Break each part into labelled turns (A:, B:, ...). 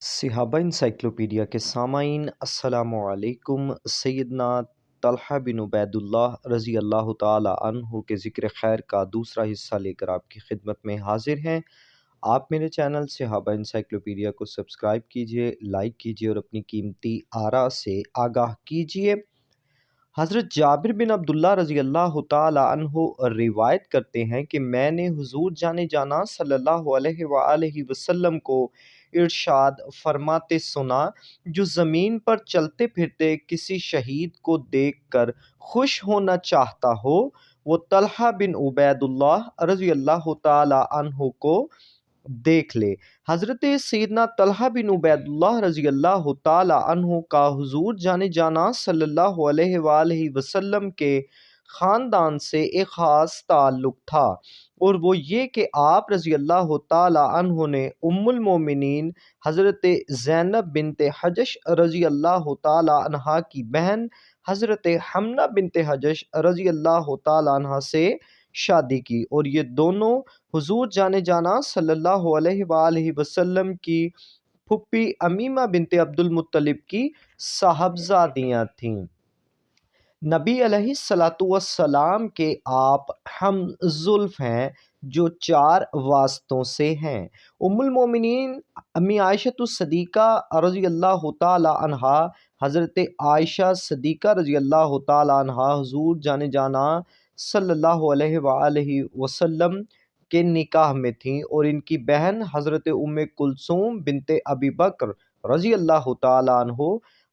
A: صحابہ انسائکلوپیڈیا کے سامعین السلام علیکم۔ سیدنا طلحہ بن عبید اللہ رضی اللہ تعالی عنہ کے ذکر خیر کا دوسرا حصہ لے کر آپ کی خدمت میں حاضر ہیں۔ آپ میرے چینل صحابہ انسائکلوپیڈیا کو سبسکرائب کیجئے، لائک کیجئے اور اپنی قیمتی آراء سے آگاہ کیجئے۔ حضرت جابر بن عبداللہ رضی اللہ تعالی عنہ روایت کرتے ہیں کہ میں نے حضور جانا صلی اللہ علیہ وآلہ وسلم کو ارشاد فرماتے سنا، جو زمین پر چلتے پھرتے کسی شہید کو دیکھ کر خوش ہونا چاہتا ہو وہ طلحہ بن عبید اللہ رضی اللہ تعالی عنہ کو دیکھ لے۔ حضرت سیدنا طلحہ بن عبید اللہ رضی اللہ تعالی عنہ کا حضور جانا صلی اللہ علیہ وآلہ وسلم کے خاندان سے ایک خاص تعلق تھا، اور وہ یہ کہ آپ رضی اللہ تعالی عنہ نے ام المومنین حضرت زینب بنت حجش رضی اللہ تعالی عنہا کی بہن حضرت حمنہ بنت حجش رضی اللہ تعالی عنہ سے شادی کی، اور یہ دونوں حضور جانا صلی اللہ علیہ وآلہ وسلم کی پھپھی امیمہ بنت عبد المطلب کی صاحبزادیاں تھیں۔ نبی علیہ الصلوۃ والسلام کے آپ ہم زلف ہیں جو 4 واسطوں سے ہیں۔ ام المومنین امی عائشہ الصدیقہ رضی اللہ تعالی عنہا حضرت عائشہ صدیقہ رضی اللہ تعالی عنہا حضور جانا صلی اللہ علیہ وآلہ وسلم کے نکاح میں تھیں، اور ان کی بہن حضرت ام کلثوم بنت ابی بکر رضی اللہ تعالی عنہ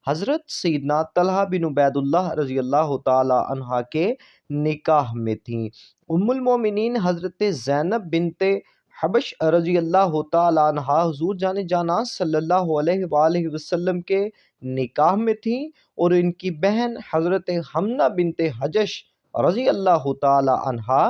A: حضرت سیدنا طلحہ بن عبید اللہ رضی اللہ تعالی عنہ کے نکاح میں تھیں۔ ام المومنین حضرت زینب بنت حبش رضی اللہ تعالی عنہ حضور جانا صلی اللہ علیہ وآلہ وسلم کے نکاح میں تھیں، اور ان کی بہن حضرت حمنہ بنت حجش رضی اللہ تعالی عنہ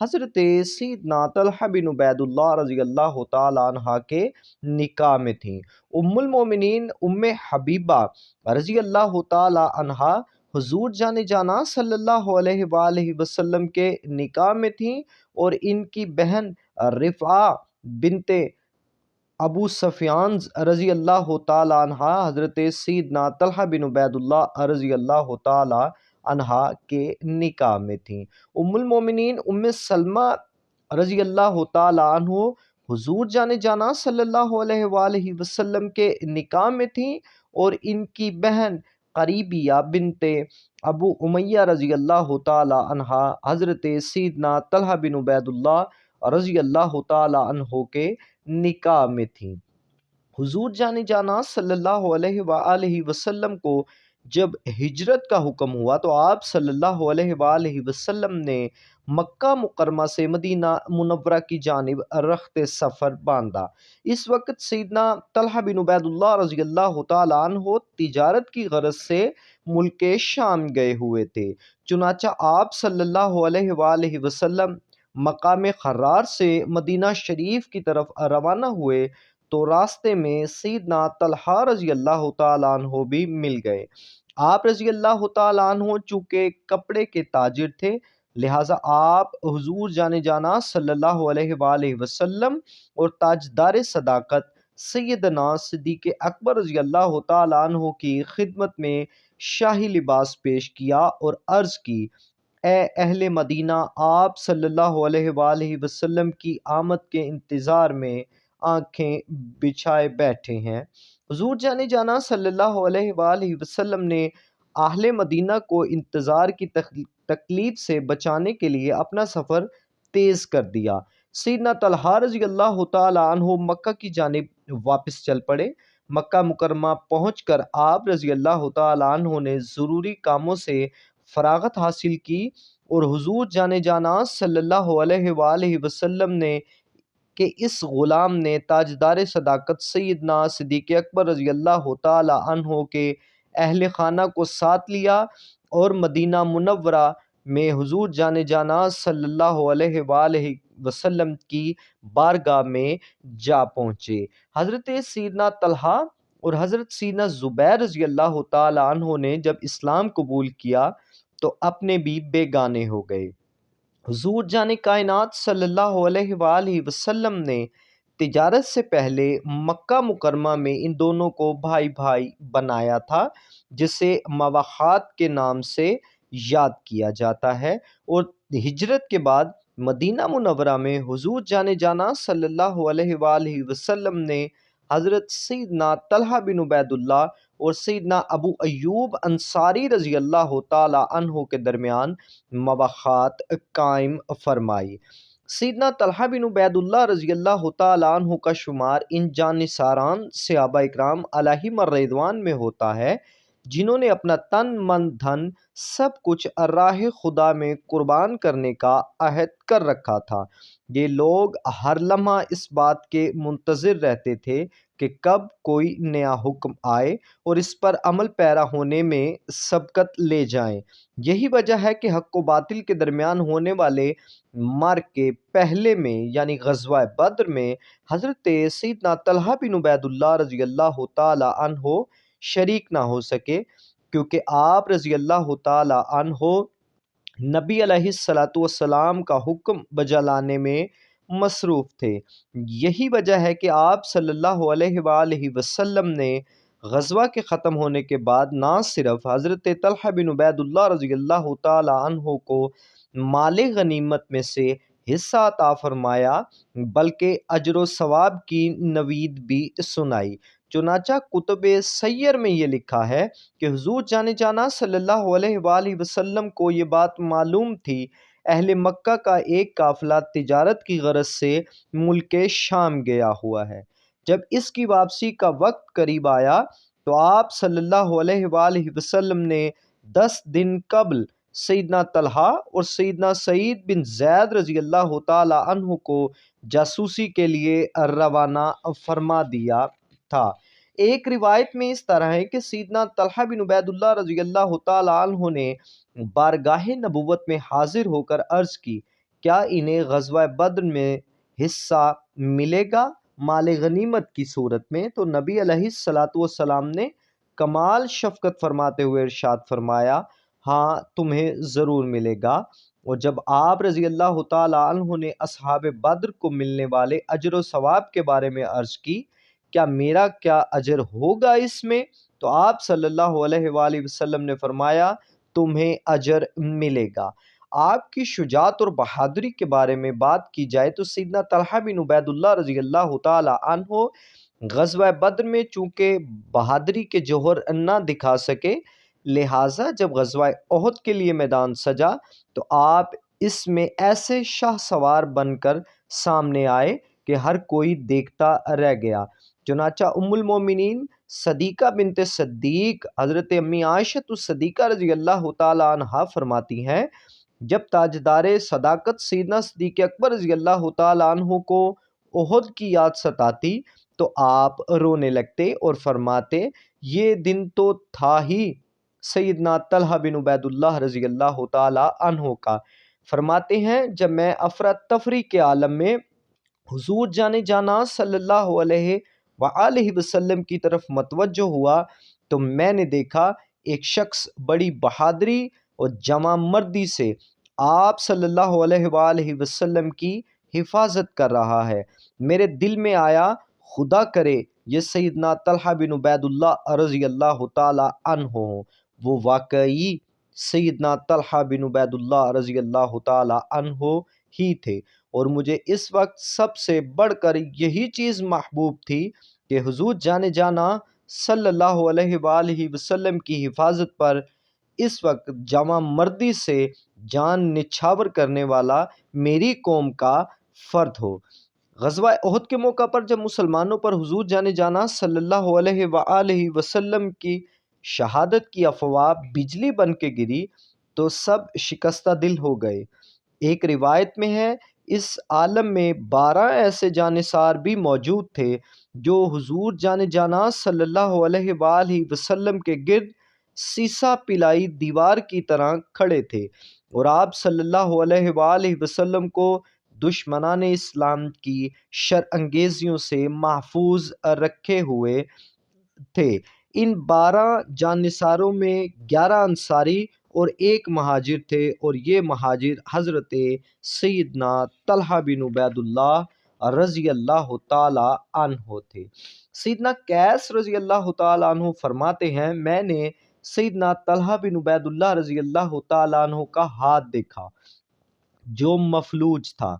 A: حضرت سیدنا طلحہ بن عبید اللہ رضی اللہ تعالی عنہ کے نکاح میں تھیں۔ ام المومنین ام حبیبہ رضی اللہ تعالی عنہ حضور جانا صلی اللہ علیہ وآلہ وسلم کے نکاح میں تھیں، اور ان کی بہن رفعہ بنت ابو سفیان رضی اللہ تعالی عنہ حضرت سیدنا طلحہ بن عبید اللہ رضی اللہ تعالی عنہ کے نکاح میں تھیں۔ ام المومنین ام سلمہ رضی اللہ تعالی عنہ حضور جانا صلی اللہ علیہ وآلہ وسلم کے نکاح میں تھیں، اور ان کی بہن قریبیہ بنت ابو امیہ رضی اللہ تعالی عنہ حضرت سیدنا طلحہ بن عبید اللہ رضی اللہ تعالی عنہ کے نکاح میں تھیں۔ حضور جانا صلی اللہ علیہ وآلہ وسلم کو جب ہجرت کا حکم ہوا تو آپ صلی اللہ علیہ وآلہ وسلم نے مکہ مکرمہ سے مدینہ منورہ کی جانب رخت سفر باندھا۔ اس وقت سیدنا طلحہ بن عبید اللہ رضی اللہ تعالی عنہ تجارت کی غرض سے ملک شام گئے ہوئے تھے، چنانچہ آپ صلی اللہ علیہ وآلہ وسلم مقام قرار سے مدینہ شریف کی طرف روانہ ہوئے تو راستے میں سیدنا طلحہ رضی اللہ تعالیٰ عنہ بھی مل گئے۔ آپ رضی اللہ تعالیٰ عنہ چونکہ کپڑے کے تاجر تھے، لہٰذا آپ حضور جانا صلی اللہ علیہ وآلہ وسلم اور تاجدار صداقت سیدنا صدیق اکبر رضی اللہ تعالیٰ عنہ کی خدمت میں شاہی لباس پیش کیا اور عرض کی، اے اہل مدینہ، آپ صلی اللہ علیہ وآلہ وسلم کی آمد کے انتظار میں آنکھیں بچھائے بیٹھے ہیں۔ حضور جانا صلی اللہ علیہ وآلہ وسلم نے اہل مدینہ کو انتظار کی تکلیف سے بچانے کے لیے اپنا سفر تیز کر دیا۔ سیدنا طلحہ رضی اللہ تعالی عنہ مکہ کی جانب واپس چل پڑے۔ مکہ مکرمہ پہنچ کر آپ رضی اللہ تعالی عنہ نے ضروری کاموں سے فراغت حاصل کی، اور حضور جانا صلی اللہ علیہ وآلہ وسلم نے کہ اس غلام نے تاجدار صداقت سیدنا صدیق اکبر رضی اللہ تعالی عنہ کے اہل خانہ کو ساتھ لیا، اور مدینہ منورہ میں حضور جانا صلی اللہ علیہ وآلہ وسلم کی بارگاہ میں جا پہنچے۔ حضرت سیدنا طلحہ اور حضرت سیدنا زبیر رضی اللہ تعالی عنہ نے جب اسلام قبول کیا تو اپنے بھی بیگانے ہو گئے۔ حضور جان کائنات صلی اللہ علیہ وآلہ وسلم نے تجارت سے پہلے مکہ مکرمہ میں ان دونوں کو بھائی بھائی بنایا تھا، جسے مواخات کے نام سے یاد کیا جاتا ہے۔ اور ہجرت کے بعد مدینہ منورہ میں حضور جانے جانا صلی اللہ علیہ وآلہ وسلم نے حضرت سیدنا طلحہ بن عبید اللہ اور سیدنا ابو ایوب انصاری رضی اللہ تعالی عنہ کے درمیان مواخات قائم فرمائی۔ سیدنا طلحہ بن عبید اللہ رضی اللہ تعالی عنہ کا شمار ان جانثاران صحابہ اکرام علیہم الرضوان میں ہوتا ہے جنہوں نے اپنا تن من دھن سب کچھ راہ خدا میں قربان کرنے کا عہد کر رکھا تھا۔ یہ لوگ ہر لمحہ اس بات کے منتظر رہتے تھے کہ کب کوئی نیا حکم آئے اور اس پر عمل پیرا ہونے میں سبقت لے جائیں۔ یہی وجہ ہے کہ حق و باطل کے درمیان ہونے والے معرکے پہلے میں یعنی غزوہ بدر میں حضرت سیدنا طلحہ بن عبید اللہ رضی اللہ تعالی عنہ شریک نہ ہو سکے، کیونکہ آپ رضی اللہ تعالی عنہ نبی علیہ الصلاۃ والسلام کا حکم بجا لانے میں مصروف تھے۔ یہی وجہ ہے کہ آپ صلی اللہ علیہ وآلہ وسلم نے غزوہ کے ختم ہونے کے بعد نہ صرف حضرت طلحہ بن عبید اللہ رضی اللہ تعالی عنہ کو مال غنیمت میں سے حصہ عطا فرمایا بلکہ اجر و ثواب کی نوید بھی سنائی۔ چنانچہ کتب سیر میں یہ لکھا ہے کہ حضور جانے جانا صلی اللہ علیہ وآلہ وسلم کو یہ بات معلوم تھی اہل مکہ کا ایک قافلہ تجارت کی غرض سے ملک شام گیا ہوا ہے۔ جب اس کی واپسی کا وقت قریب آیا تو آپ صلی اللہ علیہ وآلہ وسلم نے 10 دن قبل سیدنا طلحہ اور سیدنا سعید بن زید رضی اللہ تعالی عنہ کو جاسوسی کے لیے روانہ فرما دیا تھا۔ ایک روایت میں اس طرح ہے کہ سیدنا طلحہ بن عبید اللہ رضی اللہ تعالی عنہ نے بارگاہ نبوت میں حاضر ہو کر عرض کی، کیا انہیں غزوہ بدر میں حصہ ملے گا مال غنیمت کی صورت میں؟ تو نبی علیہ الصلاۃ والسلام نے کمال شفقت فرماتے ہوئے ارشاد فرمایا، ہاں تمہیں ضرور ملے گا۔ اور جب آپ رضی اللہ تعالی عنہ نے اصحاب بدر کو ملنے والے اجر و ثواب کے بارے میں عرض کی، کیا میرا کیا اجر ہوگا اس میں؟ تو آپ صلی اللہ علیہ وآلہ وسلم نے فرمایا، تمہیں اجر ملے گا۔ آپ کی شجاعت اور بہادری کے بارے میں بات کی جائے تو سیدنا طلحہ بن عبید اللہ رضی اللہ تعالی عنہ غزوہ بدر میں چونکہ بہادری کے جوہر نہ دکھا سکے، لہٰذا جب غزوہ احد کے لیے میدان سجا تو آپ اس میں ایسے شاہ سوار بن کر سامنے آئے کہ ہر کوئی دیکھتا رہ گیا۔ چنانچہ ام المومنین صدیقہ بنت صدیق حضرت امی عائشہ الصدیقہ رضی اللہ تعالی عنہا فرماتی ہیں، جب تاجدار صداقت سیدنا صدیق اکبر رضی اللہ تعالی عنہ کو احد کی یاد ستاتی تو آپ رونے لگتے اور فرماتے، یہ دن تو تھا ہی سیدنا طلحہ بن عبید اللہ رضی اللہ تعالی عنہ کا۔ فرماتے ہیں، جب میں افراتفری کے عالم میں حضور جانے جانا صلی اللہ علیہ وآلہ وسلم کی طرف متوجہ ہوا تو میں نے دیکھا ایک شخص بڑی بہادری اور جمع مردی سے آپ صلی اللہ علیہ وآلہ وسلم کی حفاظت کر رہا ہے۔ میرے دل میں آیا، خدا کرے یہ سیدنا طلحہ بن عبید اللہ رضی اللہ تعالی عنہ ہوں۔ وہ واقعی سیدنا طلحہ بن عبید اللہ رضی اللہ تعالی عنہ ہی تھے، اور مجھے اس وقت سب سے بڑھ کر یہی چیز محبوب تھی کہ حضور جانے جانا صلی اللہ علیہ وآلہ وسلم کی حفاظت پر اس وقت جمع مردی سے جان نچھاور کرنے والا میری قوم کا فرد ہو۔ غزوہ احد کے موقع پر جب مسلمانوں پر حضور جانے جانا صلی اللہ علیہ وآلہ وسلم کی شہادت کی افواہ بجلی بن کے گری تو سب شکستہ دل ہو گئے۔ ایک روایت میں ہے، اس عالم میں 12 ایسے جانثار بھی موجود تھے جو حضور جانے جانا صلی اللہ علیہ وآلہ وسلم کے گرد سیسا پلائی دیوار کی طرح کھڑے تھے اور آپ صلی اللہ علیہ وآلہ وسلم کو دشمنان اسلام کی شر انگیزیوں سے محفوظ رکھے ہوئے تھے۔ ان 12 جانثاروں میں 11 انصاری اور ایک مہاجر تھے، اور یہ مہاجر حضرت سیدنا طلحہ بن عبید اللہ رضی اللہ تعالی عنہ تھے۔ سیدنا قیس رضی اللہ تعالی عنہ فرماتے ہیں میں نے سیدنا طلحہ بن عبید اللہ رضی اللہ تعالی عنہ کا ہاتھ دیکھا جو مفلوج تھا۔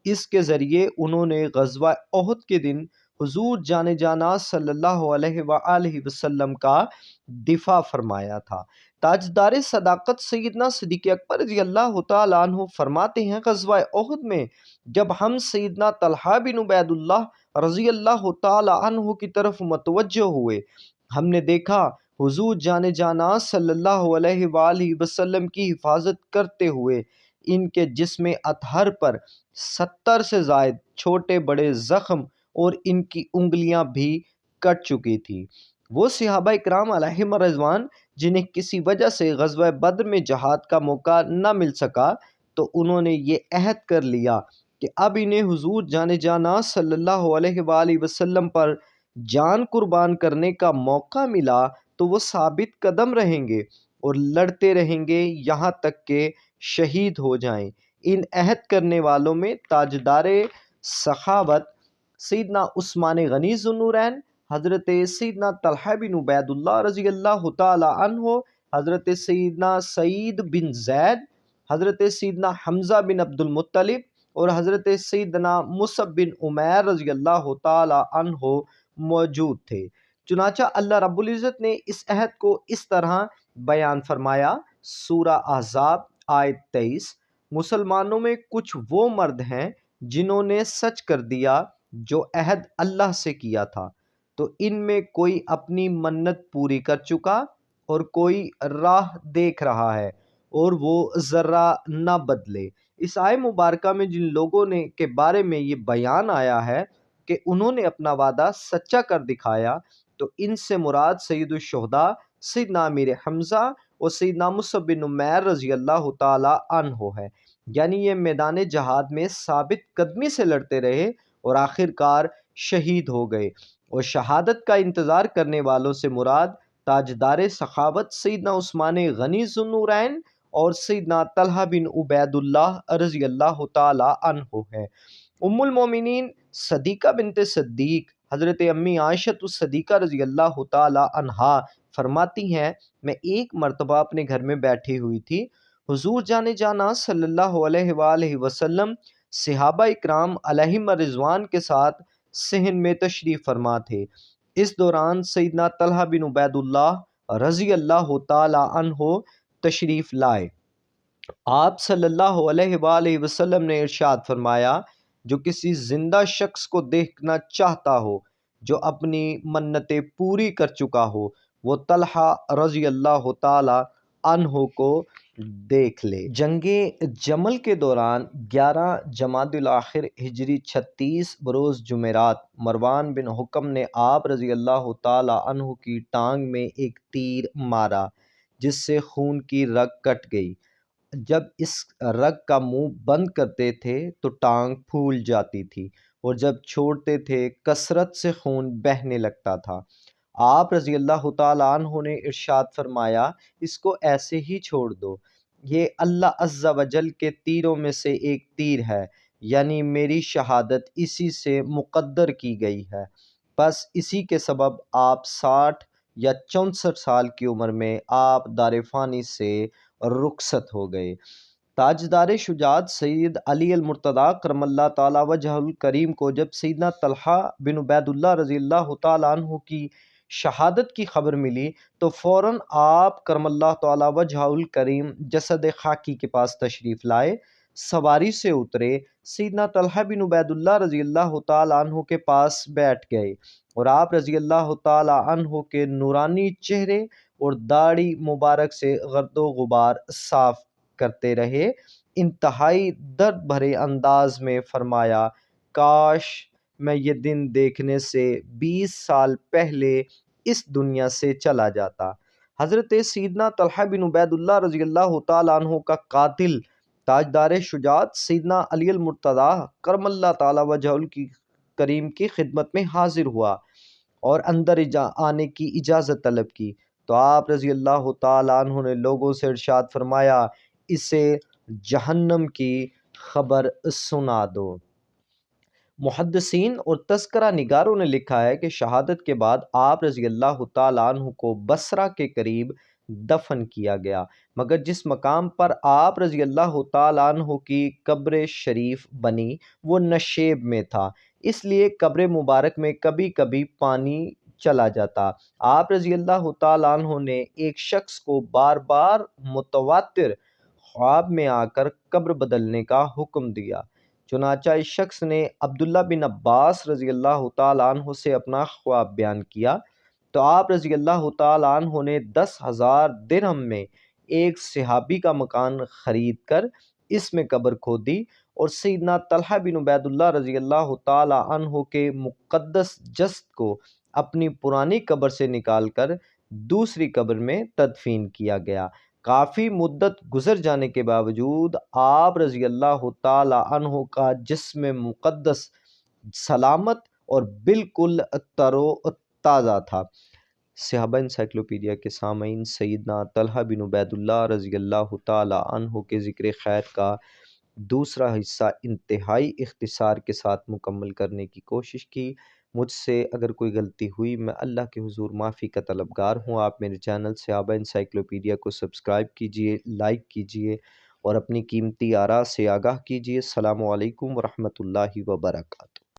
A: اس کے ذریعے انہوں نے غزوہ احد کے دن حضور جان جانا صلی اللہ علیہ وآلہ وسلم کا دفاع فرمایا تھا۔ تاجدار صداقت سیدنا صدیق اکبر رضی اللہ تعالیٰ عنہ فرماتے ہیں غزوہ احد میں جب ہم سیدنا طلحہ بن عبید اللہ رضی اللہ تعالیٰ عنہ کی طرف متوجہ ہوئے، ہم نے دیکھا حضور جان جانا صلی اللہ علیہ وآلہ وسلم کی حفاظت کرتے ہوئے ان کے جسم اطہر پر 70 سے زائد چھوٹے بڑے زخم اور ان کی انگلیاں بھی کٹ چکی تھی۔ وہ صحابہ اکرام علیہم رضوان جنہیں کسی وجہ سے غزوہ بدر میں جہاد کا موقع نہ مل سکا تو انہوں نے یہ عہد کر لیا کہ اب انہیں حضور جان جانا صلی اللہ علیہ وآلہ وسلم پر جان قربان کرنے کا موقع ملا تو وہ ثابت قدم رہیں گے اور لڑتے رہیں گے یہاں تک کہ شہید ہو جائیں۔ ان عہد کرنے والوں میں تاجدار سخاوت سیدنا عثمان غنی ذو النورین، حضرت سیدنا طلحہ بن عبید اللہ رضی اللہ تعالی عنہ، حضرت سیدنا سعید بن زید، حضرت سیدنا حمزہ بن عبد المطلب اور حضرت سیدنا مصعب بن عمیر رضی اللہ تعالی عنہ موجود تھے۔ چنانچہ اللہ رب العزت نے اس عہد کو اس طرح بیان فرمایا، سورہ احزاب آیت 23، مسلمانوں میں کچھ وہ مرد ہیں جنہوں نے سچ کر دیا جو عہد اللہ سے کیا تھا، تو ان میں کوئی اپنی منت پوری کر چکا اور کوئی راہ دیکھ رہا ہے اور وہ ذرہ نہ بدلے۔ اس آیت مبارکہ میں جن لوگوں نے کے بارے میں یہ بیان آیا ہے کہ انہوں نے اپنا وعدہ سچا کر دکھایا تو ان سے مراد سید الشہداء سیدنا امیر حمزہ اور سیدنا مصعب بن عمیر رضی اللہ تعالی عنہ ہے، یعنی یہ میدان جہاد میں ثابت قدمی سے لڑتے رہے اور آخر کار شہید ہو گئے۔ اور شہادت کا انتظار کرنے والوں سے مراد تاجدار سخاوت سیدنا عثمان غنی ذو النورین اور سیدنا طلحہ بن عبید اللہ رضی اللہ تعالی عنہ ہے۔ ام المومنین صدیقہ بنت صدیق حضرت امی عائشہ الصدیقہ رضی اللہ تعالی عنہا فرماتی ہیں میں ایک مرتبہ اپنے گھر میں بیٹھی ہوئی تھی، حضور جانے جانا صلی اللہ علیہ وآلہ وسلم صحابہ اکرام علیہم رضوان کے ساتھ صحن میں تشریف فرما تھے۔ اس دوران سیدنا طلحہ بن عبید اللہ رضی اللہ تعالی عنہ تشریف لائے۔ آپ صلی اللہ علیہ وآلہ وسلم نے ارشاد فرمایا جو کسی زندہ شخص کو دیکھنا چاہتا ہو جو اپنی منتیں پوری کر چکا ہو وہ طلحہ رضی اللہ تعالی عنہ کو دیکھ لے۔ جنگ جمل کے دوران 11 جمادی الاخر ہجری 36 بروز جمعرات مروان بن حکم نے آپ رضی اللہ تعالی عنہ کی ٹانگ میں ایک تیر مارا جس سے خون کی رگ کٹ گئی۔ جب اس رگ کا منہ بند کرتے تھے تو ٹانگ پھول جاتی تھی اور جب چھوڑتے تھے کثرت سے خون بہنے لگتا تھا۔ آپ رضی اللہ تعالی عنہ نے ارشاد فرمایا اس کو ایسے ہی چھوڑ دو، یہ اللہ عز و جل کے تیروں میں سے ایک تیر ہے، یعنی میری شہادت اسی سے مقدر کی گئی ہے۔ بس اسی کے سبب آپ 60 یا 64 سال کی عمر میں آپ دار فانی سے رخصت ہو گئے۔ تاجدار شجاعت سید علی المرتضیٰ کرم اللہ تعالی وجہ الکریم کو جب سیدنا طلحہ بن عبید اللہ رضی اللہ تعالی عنہ کی شہادت کی خبر ملی تو فوراً آپ کرم اللہ تعالی وجہ الکریم جسد خاکی کے پاس تشریف لائے، سواری سے اترے، سیدنا طلحہ بن عبید اللہ رضی اللہ تعالی عنہ کے پاس بیٹھ گئے اور آپ رضی اللہ تعالی عنہ کے نورانی چہرے اور داڑھی مبارک سے گرد و غبار صاف کرتے رہے۔ انتہائی درد بھرے انداز میں فرمایا کاش میں یہ دن دیکھنے سے 20 سال پہلے اس دنیا سے چلا جاتا۔ حضرت سیدنا طلحہ بن عبید اللہ رضی اللہ تعالی عنہ کا قاتل تاجدار شجاعت سیدنا علی المرتضیٰ کرم اللہ تعالی وجہ الکریم کی خدمت میں حاضر ہوا اور اندر آنے کی اجازت طلب کی تو آپ رضی اللہ تعالی عنہ نے لوگوں سے ارشاد فرمایا اسے جہنم کی خبر سنا دو۔ محدثین اور تذکرہ نگاروں نے لکھا ہے کہ شہادت کے بعد آپ رضی اللہ تعالیٰ عنہ کو بصرہ کے قریب دفن کیا گیا، مگر جس مقام پر آپ رضی اللہ تعالیٰ عنہ کی قبر شریف بنی وہ نشیب میں تھا، اس لیے قبر مبارک میں کبھی کبھی پانی چلا جاتا۔ آپ رضی اللہ تعالیٰ عنہ نے ایک شخص کو بار بار متواتر خواب میں آ کر قبر بدلنے کا حکم دیا، چنانچہ اس شخص نے عبداللہ بن عباس رضی اللہ تعالیٰ عنہ سے اپنا خواب بیان کیا تو آپ رضی اللہ تعالیٰ عنہ نے 10,000 درہم میں ایک صحابی کا مکان خرید کر اس میں قبر کھودی اور سیدنا طلحہ بن عبید اللہ رضی اللہ تعالیٰ عنہ کے مقدس جسد کو اپنی پرانی قبر سے نکال کر دوسری قبر میں تدفین کیا گیا۔ کافی مدت گزر جانے کے باوجود آپ رضی اللہ تعالی عنہ کا جسم مقدس سلامت اور بالکل تر و تازہ تھا۔ صحابہ انسائکلوپیڈیا کے سامعین، سیدنا طلحہ بن عبید اللہ رضی اللہ تعالی عنہ کے ذکر خیر کا دوسرا حصہ انتہائی اختصار کے ساتھ مکمل کرنے کی کوشش کی۔ مجھ سے اگر کوئی غلطی ہوئی، میں اللہ کے حضور معافی کا طلبگار ہوں۔ آپ میرے چینل صحابہ انسائکلوپیڈیا کو سبسکرائب کیجئے، لائک کیجئے اور اپنی قیمتی آراء سے آگاہ کیجئے۔ السلام علیکم ورحمۃ اللہ وبرکاتہ۔